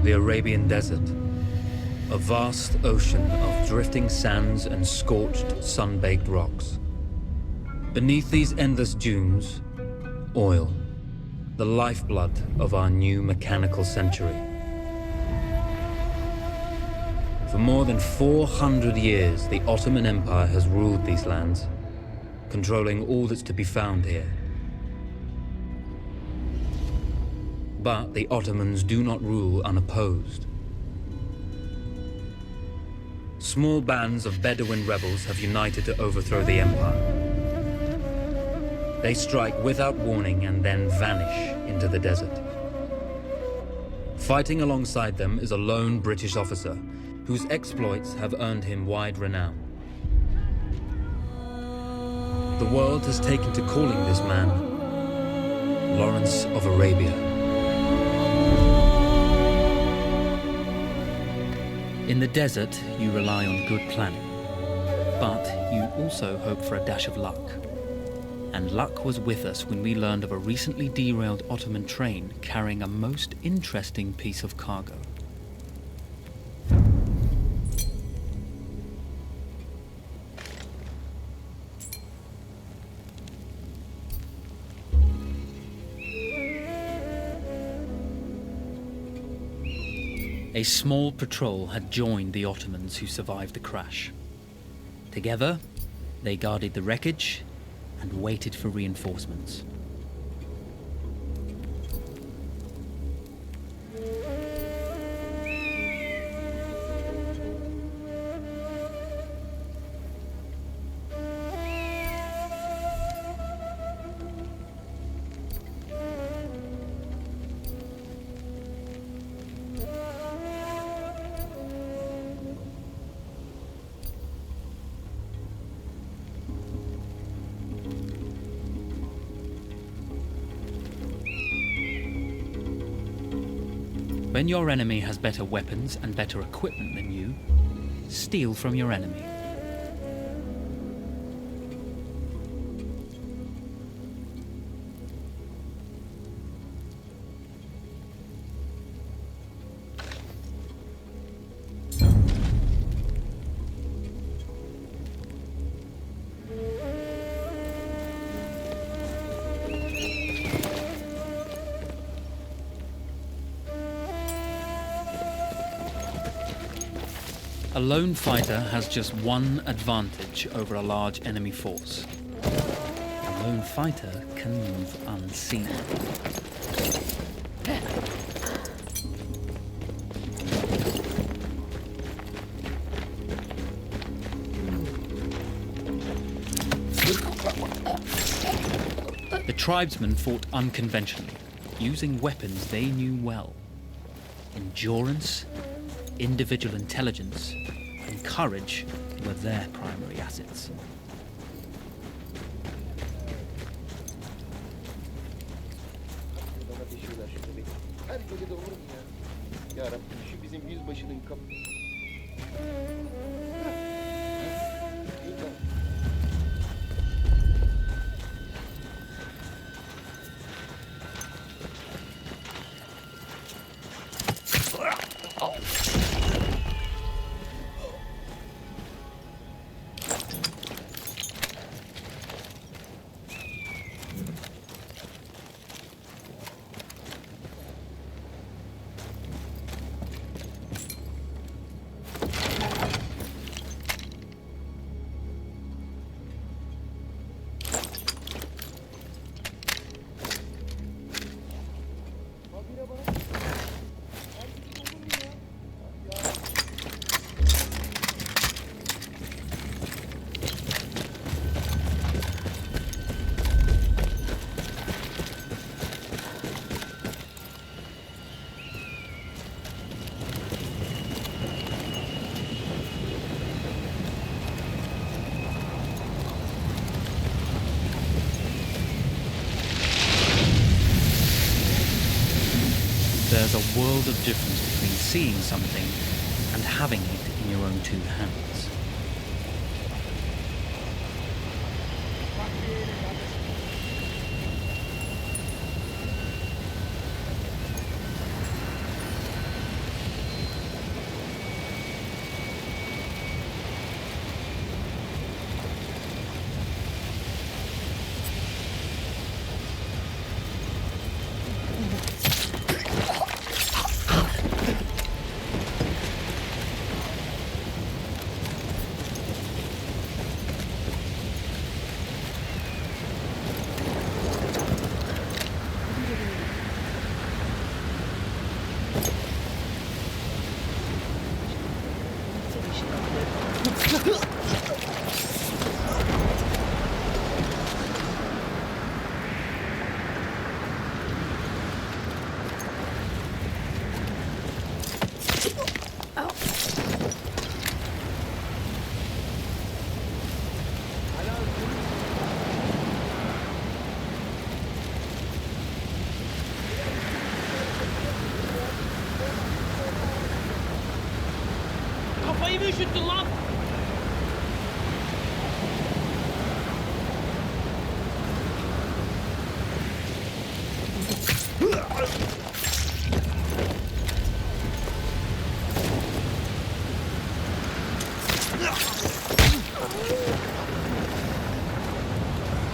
The Arabian Desert. A vast ocean of drifting sands and scorched, sun-baked rocks. Beneath these endless dunes, oil, the lifeblood of our new mechanical century. For more than 400 years, the Ottoman Empire has ruled these lands, controlling all that's to be found here. But the Ottomans do not rule unopposed. Small bands of Bedouin rebels have united to overthrow the empire. They strike without warning and then vanish into the desert. Fighting alongside them is a lone British officer whose exploits have earned him wide renown. The world has taken to calling this man Lawrence of Arabia. In the desert, you rely on good planning, but you also hope for a dash of luck. And luck was with us when we learned of a recently derailed Ottoman train carrying a most interesting piece of cargo. A small patrol had joined the Ottomans who survived the crash. Together, they guarded the wreckage and waited for reinforcements. When your enemy has better weapons and better equipment than you, steal from your enemy. A lone fighter has just one advantage over a large enemy force. A lone fighter can move unseen. The tribesmen fought unconventionally, using weapons they knew well. Endurance, individual intelligence, and courage were their primary assets. There's a world of difference between seeing something and having it in your own two hands. Kafayı mı üşüttün lan?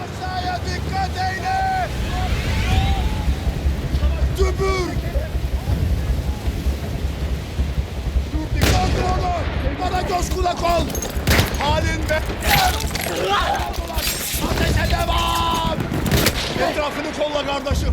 Aşağıya dikkat eyle! Dübür! Gördün onu! Bana göz kulak ol! Halinde! Ateşe devam! Etrafını kolla kardeşim!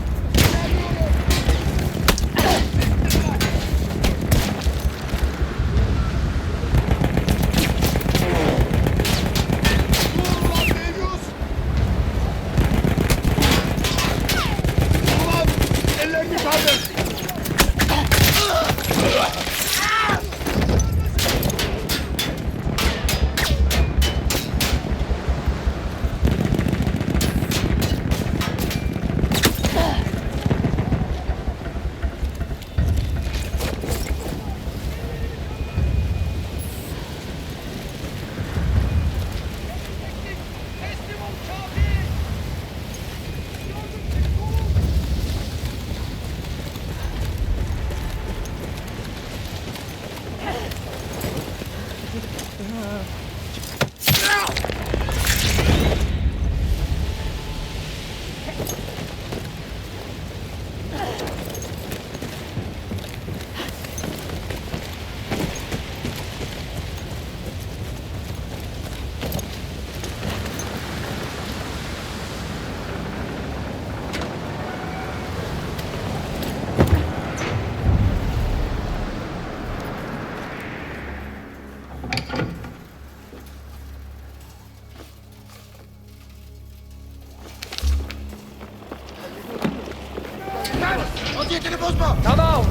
Vaziyetini bozma! Tamam.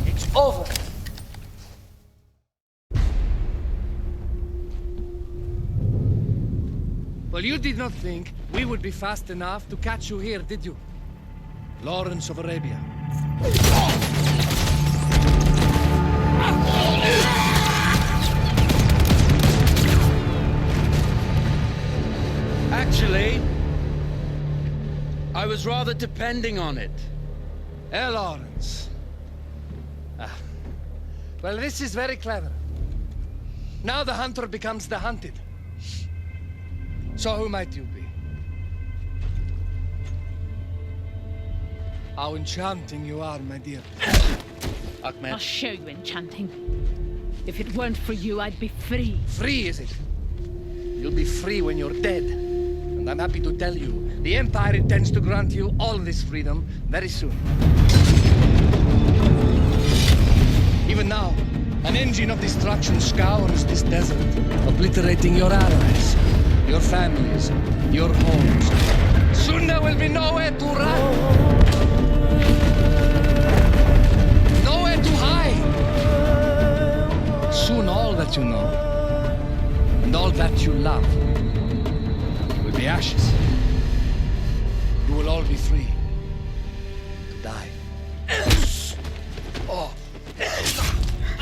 It's over. Well, you did not think we would be fast enough to catch you here, did you? Lawrence of Arabia. Actually, I was rather depending on it. Lawrence. Well, this is very clever. Now the hunter becomes the hunted. So who might you be? How enchanting you are, my dear. Ahmed. I'll show you enchanting. If it weren't for you, I'd be free. Free, is it? You'll be free when you're dead. And I'm happy to tell you, the Empire intends to grant you all this freedom very soon. Even now, an engine of destruction scours this desert, obliterating your allies, your families, your homes. Soon there will be nowhere to run. Nowhere to hide. Soon all that you know, and all that you love, will be ashes. You will all be free to die. Oh.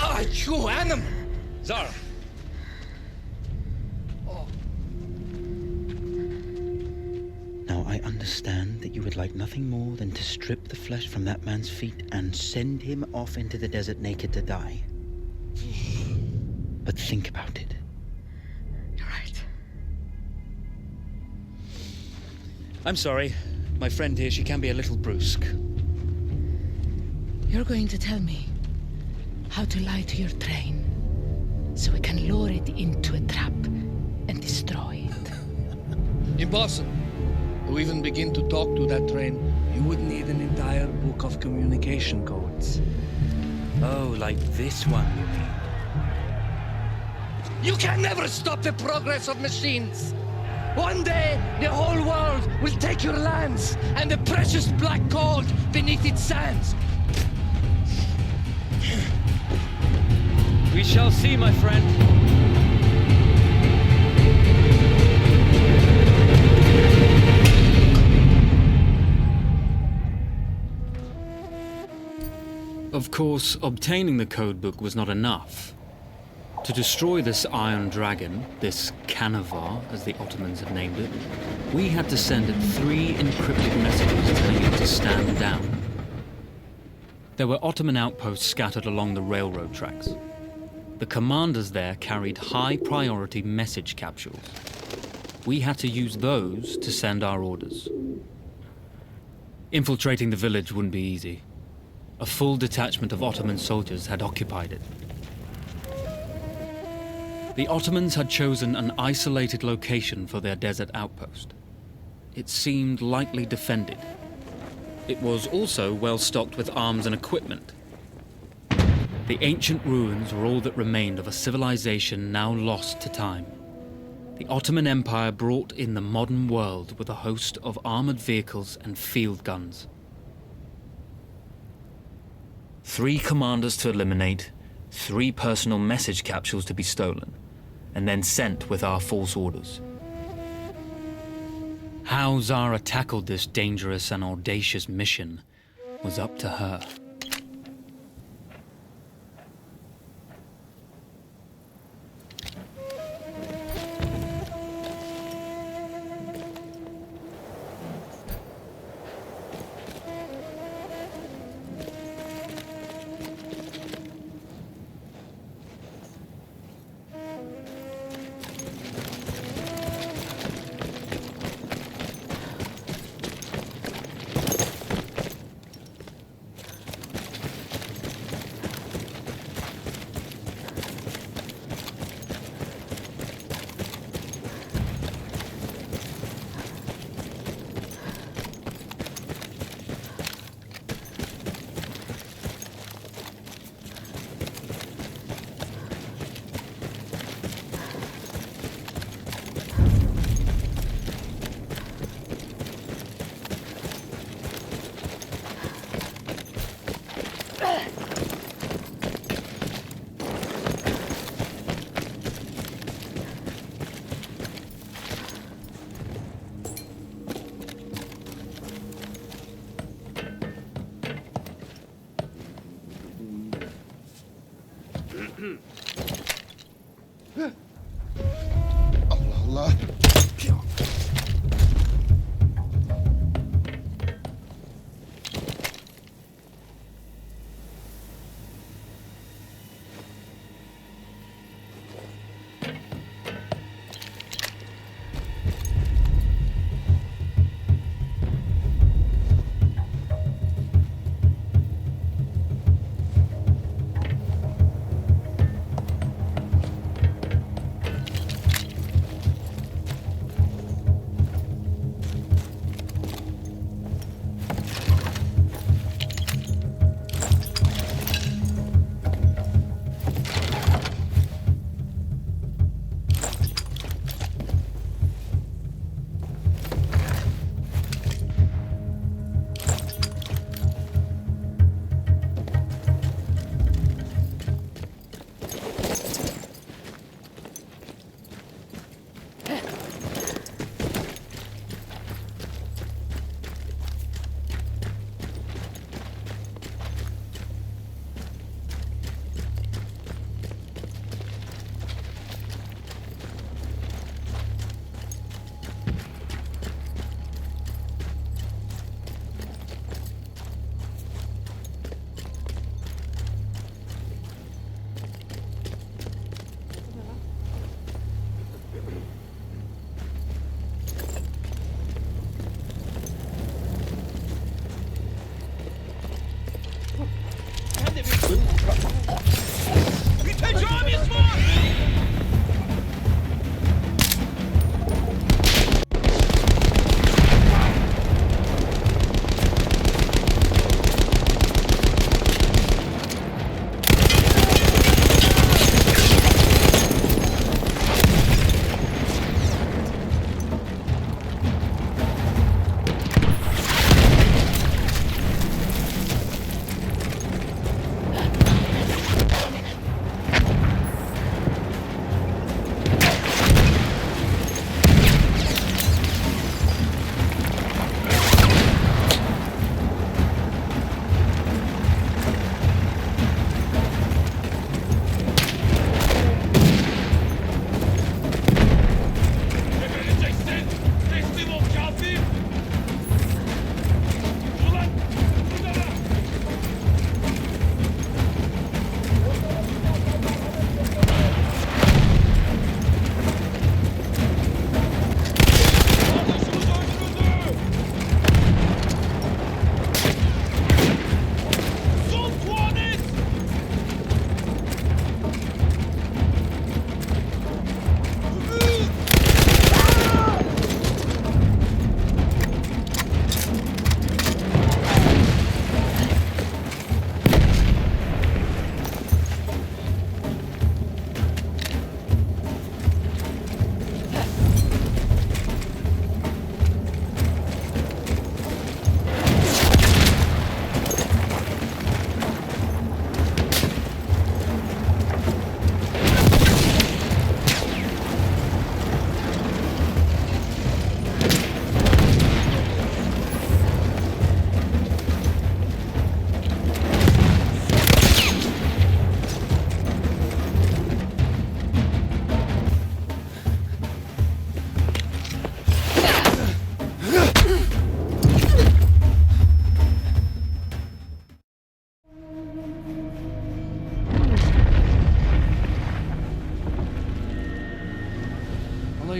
Ah, you animal! Zara. Now I understand that you would like nothing more than to strip the flesh from that man's feet and send him off into the desert naked to die. But think about it. You're right. I'm sorry. My friend here, she can be a little brusque. You're going to tell me how to lie to your train so we can lure it into a trap and destroy it. Impossible. To even begin to talk to that train, you would need an entire book of communication codes. Oh, like this one, you mean? You can never stop the progress of machines. One day, the whole world will take your lands and the precious black gold beneath its sands. We shall see, my friend. Of course, obtaining the codebook was not enough. To destroy this Iron Dragon, this Canavar, as the Ottomans had named it, we had to send it 3 encrypted messages telling it to stand down. There were Ottoman outposts scattered along the railroad tracks. The commanders there carried high-priority message capsules. We had to use those to send our orders. Infiltrating the village wouldn't be easy. A full detachment of Ottoman soldiers had occupied it. The Ottomans had chosen an isolated location for their desert outpost. It seemed lightly defended. It was also well stocked with arms and equipment. The ancient ruins were all that remained of a civilization now lost to time. The Ottoman Empire brought in the modern world with a host of armored vehicles and field guns. 3 commanders to eliminate, 3 personal message capsules to be stolen, and then sent with our false orders. How Zara tackled this dangerous and audacious mission was up to her. Allah.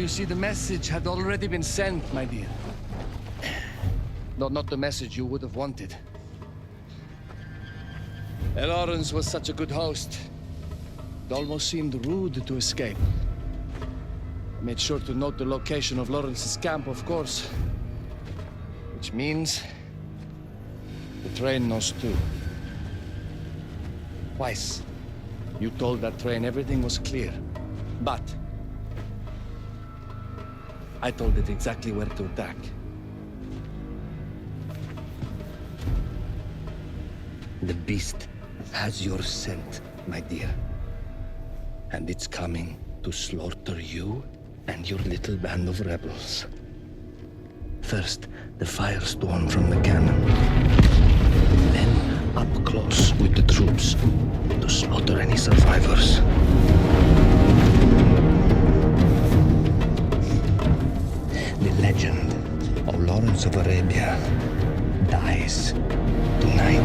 you see, the message had already been sent, my dear. No, not the message you would have wanted. Lawrence was such a good host. It almost seemed rude to escape. I made sure to note the location of Lawrence's camp, of course. Which means the train knows too. Twice, you told that train everything was clear. But I told it exactly where to attack. The beast has your scent, my dear. And it's coming to slaughter you and your little band of rebels. First, the firestorm from the cannon. Then, up close with the troops to slaughter any survivors. The legend of Lawrence of Arabia dies tonight.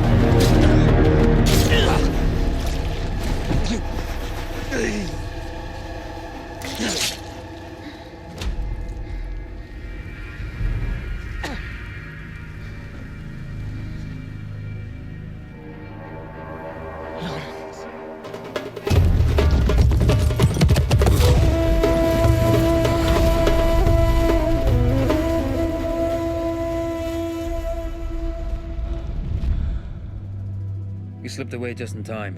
You slipped away just in time.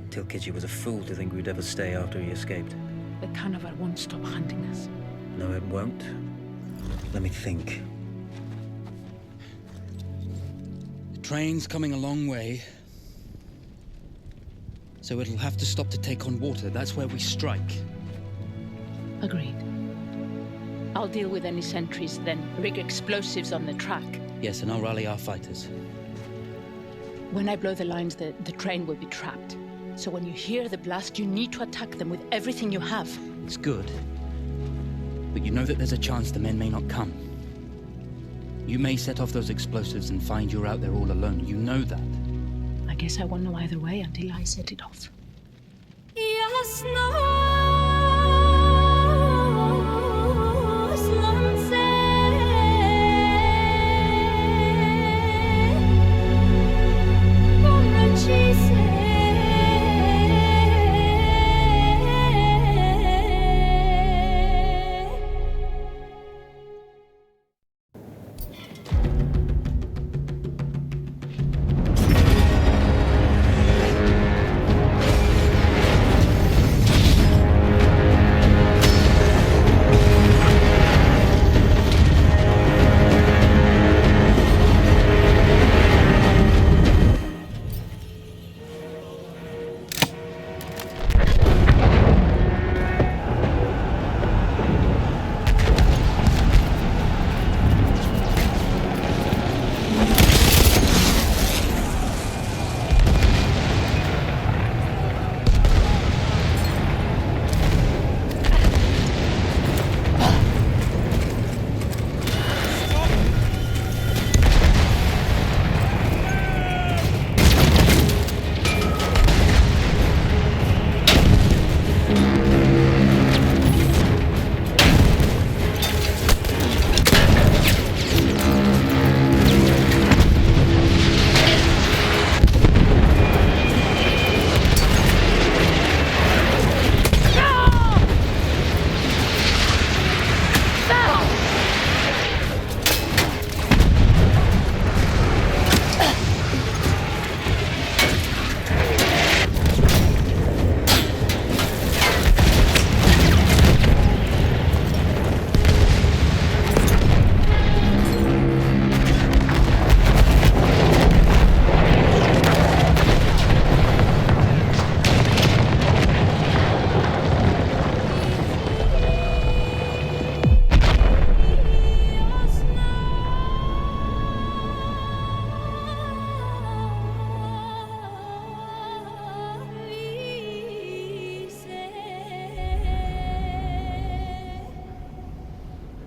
Tilkitchi was a fool to think we'd ever stay after he escaped. The carnival won't stop hunting us. No, it won't. Let me think. The train's coming a long way. So it'll have to stop to take on water. That's where we strike. Agreed. I'll deal with any sentries, then rig explosives on the track. Yes, and I'll rally our fighters. When I blow the lines, the train will be trapped. So when you hear the blast, you need to attack them with everything you have. It's good. But you know that there's a chance the men may not come. You may set off those explosives and find you're out there all alone. You know that. I guess I won't know either way until I set it off.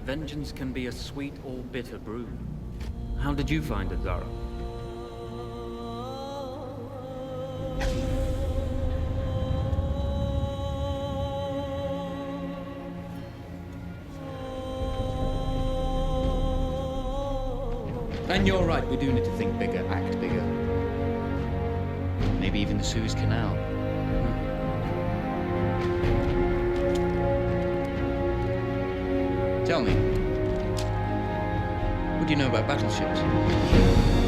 Vengeance can be a sweet or bitter brew. How did you find it, Zara? And you're right, we do need to think bigger, act bigger. Maybe even the Suez Canal. Tell me, what do you know about battleships?